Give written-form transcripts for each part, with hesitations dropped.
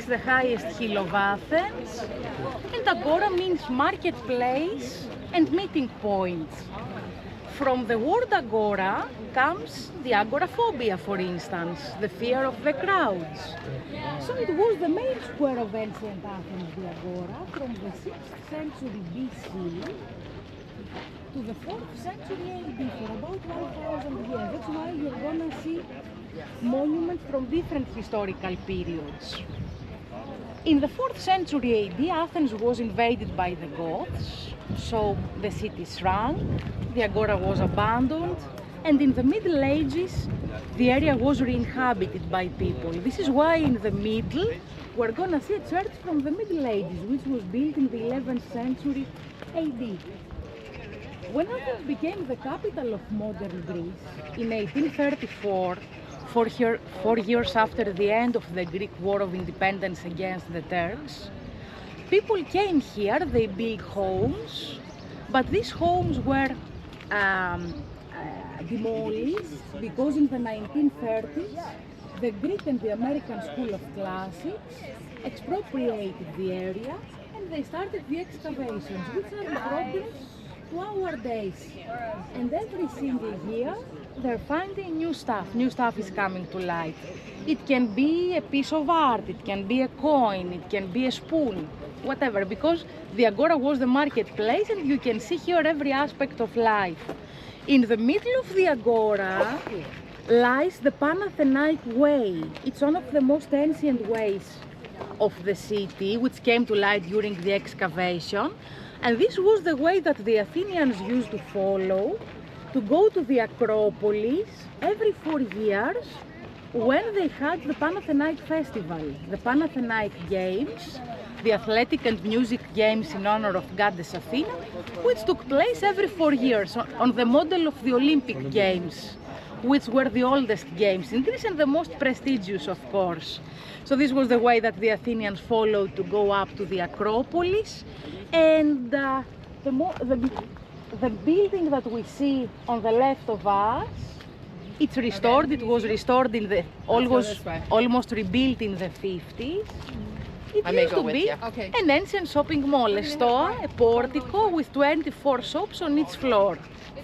Acropolis, the highest hill of Athens, and Agora means marketplace and meeting point. From the word Agora comes the agoraphobia, for instance, the fear of the crowds. So it was the main square of ancient Athens, the Agora, from the 6th century BC to the 4th century AD, for about 1,000 years. That's why you're gonna see monuments from different historical periods. In the 4th century AD, Athens was invaded by the Goths, so the city shrunk, the Agora was abandoned, and in the Middle Ages, the area was re-inhabited by people. This is why in the middle, we're gonna see a church from the Middle Ages, which was built in the 11th century AD. When Athens became the capital of modern Greece in 1834, 4 years after the end of the Greek War of Independence against the Turks, people came here, they built homes, but these homes were demolished because in the 1930s, the Greek and the American School of Classics expropriated the area and they started the excavations, which are in progress to our days. And every single year, they're finding new stuff. New stuff is coming to light. It can be a piece of art, it can be a coin, it can be a spoon, whatever, because the Agora was the marketplace and you can see here every aspect of life. In the middle of the Agora lies the Panathenaic Way. It's one of the most ancient ways of the city, which came to light during the excavation. And this was the way that the Athenians used to follow to go to the Acropolis every 4 years when they had the Panathenaic Festival, the Panathenaic Games, the athletic and music games in honor of goddess Athena, which took place every 4 years on the model of the Olympic Games, which were the oldest games in Greece and the most prestigious, of course. So this was the way that the Athenians followed to go up to the Acropolis. And the building that we see on the left of us, it's restored. It was restored in the almost rebuilt in the 50s. It used to be an ancient shopping mall, a store, a portico with 24 shops on each floor,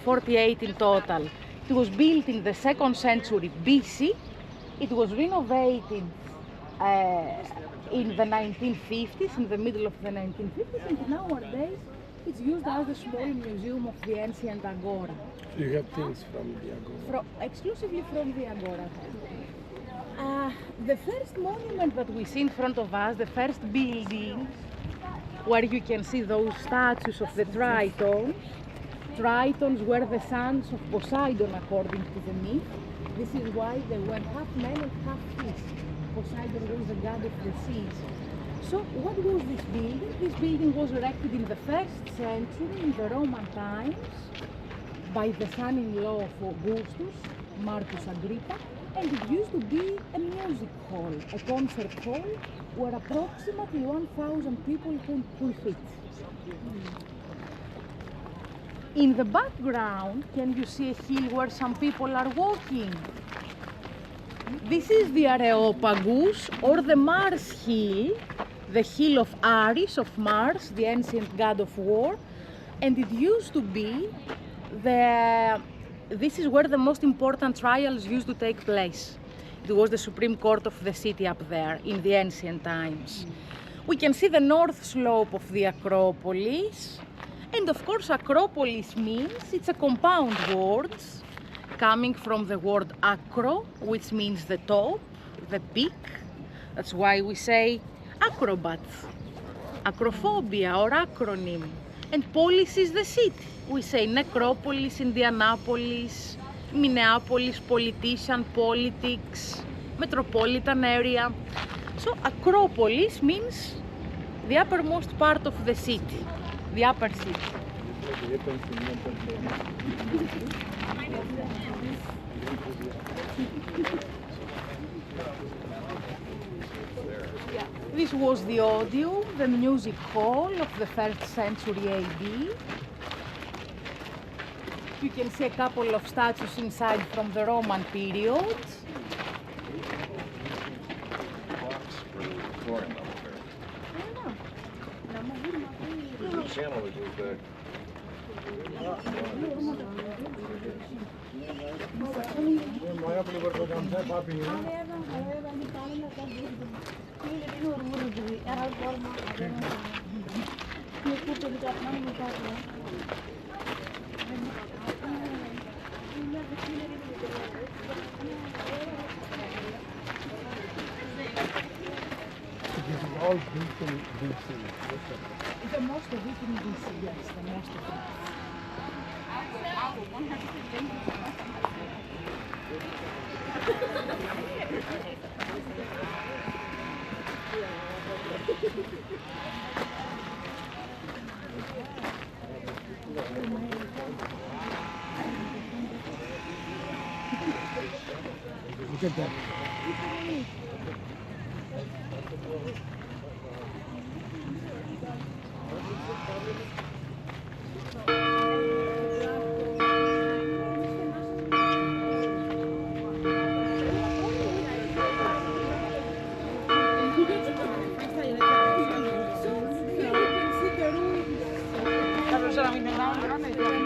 48 in total. It was built in the 2nd century BC. It was renovated in the 1950s, in the middle of the 1950s, and nowadays it's used as a small museum of the ancient Agora. So you have things from the Agora? Exclusively from the Agora. The first monument that we see in front of us, the first building, where you can see those statues of the Tritons. Tritons were the sons of Poseidon according to the myth. This is why they were half men and half fish. Poseidon was the god of the seas. So what was this building? This building was erected in the 1st century in the Roman times by the son-in-law of Augustus, Marcus Agrippa, and it used to be a music hall, a concert hall, where approximately 1,000 people could fit. In the background, can you see a hill where some people are walking? This is the Areopagus, or the Mars Hill, the hill of Ares, of Mars, the ancient god of war, and it used to be this is where the most important trials used to take place. It was the Supreme Court of the city up there in the ancient times. We can see the north slope of the Acropolis, and of course Acropolis means, it's a compound word coming from the word acro, which means the top, the peak. That's why we say acrobat, acrophobia or acronym. And polis is the city. We say necropolis, Indianapolis, Minneapolis, politician, politics, metropolitan area. So Acropolis means the uppermost part of the city, the upper city. This was the Odeum, the music hall of the 1st century AD. You can see a couple of statues inside from the Roman period. chlorine level there? The channel is just This is all built in DC. The most of it in DC, yes, the most of it. Look at that. So, here you can see the ruins.